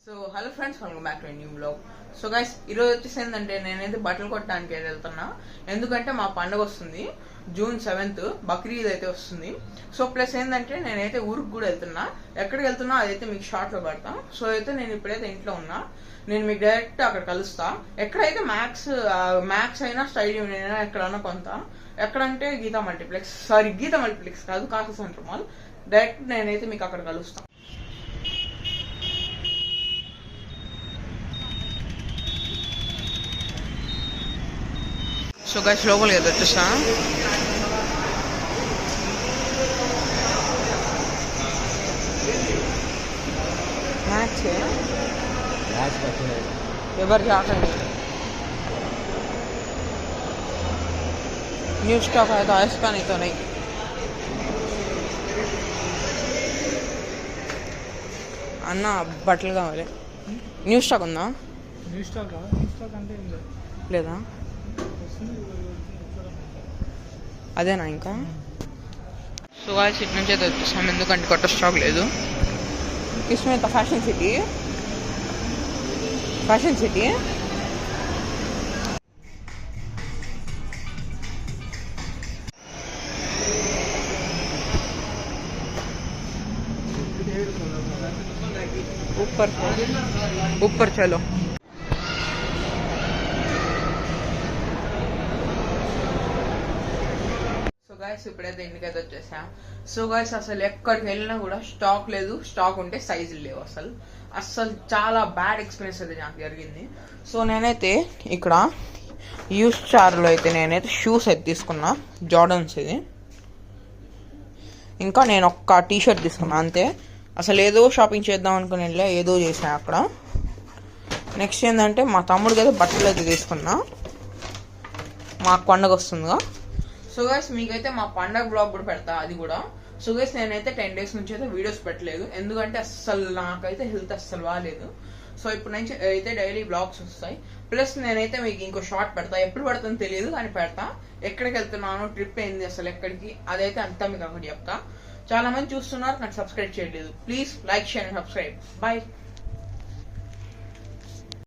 So hello friends, welcome back to new blog. So guys, ఈరోజు వచ్చేసి ఏంటంటే నేనైతే బట్టలు కొట్టడానికి వెళ్తున్నా. ఎందుకంటే మా పండుగ వస్తుంది June 7th, బక్రీద్ అయితే వస్తుంది. సో ప్లస్ ఏంటంటే నేనైతే ఊరికి కూడా వెళ్తున్నా. ఎక్కడికి వెళ్తున్నా అదైతే మీకు షార్ట్లో పెడతా. సో అయితే నేను ఇప్పుడైతే ఇంట్లో ఉన్నా. నేను మీకు డైరెక్ట్ అక్కడ కలుస్తా. ఎక్కడైతే మ్యాక్స్ అయినా స్టేడియం అయినా ఎక్కడన్నా కొంత. ఎక్కడంటే గీతా మల్టీప్లెక్స్ కాదు, కాసా సెంటర్ మాల్. డైరెక్ట్ నేనైతే మీకు అక్కడ కలుస్తా. సో గైస్, లోపలికి అయితే వచ్చేసా. మ్యాచ్ ఎవరు జాకండి. न्यू स्टॉक है तो आयस का नहीं तो नहीं. అన్న బట్టలు కావాలి. న్యూ స్టాక్ ఉందా? న్యూ స్టాక్ అంటే లేదా? అదేనా ఇంకా? సో గాయ్స్, ఇటు నుంచి అయితే వచ్చేసాం. ఎందుకంటే కొత్త స్టాక్ లేదు. इसमें तो फैशन सिटी ऊपर चलो. సో గాయ్స్, ఇప్పుడైతే ఇంటికైతే వచ్చేసా. సో గాయ్స్, అసలు ఎక్కడికి వెళ్ళినా కూడా స్టాక్ లేదు. స్టాక్ ఉంటే సైజులు లేవు. అసలు చాలా బ్యాడ్ ఎక్స్పీరియన్స్ అయితే నాకు జరిగింది. సో నేనైతే ఇక్కడ యూస్ చార్లో అయితే నేనైతే షూస్ అయితే తీసుకున్నా, జార్డన్స్. ఇది ఇంకా నేను ఒక్క టీషర్ట్ తీసుకున్నా అంతే. అసలు ఏదో షాపింగ్ చేద్దాం అనుకుని వెళ్ళా, ఏదో చేసా అక్కడ. నెక్స్ట్ ఏంటంటే మా తమ్ముడికి అయితే బట్టలు అయితే తీసుకున్నా. మాకు పండుగ వస్తుందిగా. సో గైస్, మీకైతే మా పండగ బ్లాగ్ కూడా పెడతా, అది కూడా. సో గైస్, నేనైతే 10 days నుంచి అయితే వీడియోస్ పెట్టలేదు. ఎందుకంటే అస్సలు నాకైతే హెల్త్ అస్సలు బాగాలేదు. సో ఇప్పుడు నుంచి అయితే డైలీ బ్లాగ్స్ వస్తాయి. ప్లస్ నేనైతే మీకు ఇంకో షార్ట్ పెడతా. ఎప్పుడు పెడతానో తెలియదు కానీ పెడతా. ఎక్కడికి వెళ్తున్నాను, ట్రిప్ ఏంది, అసలు ఎక్కడికి, అదైతే అంతా మీకు అక్కడ చెప్తా. చాలా మంది చూస్తున్నారు, నాకు సబ్స్క్రైబ్ చేయలేదు. Please like, share and subscribe. Bye.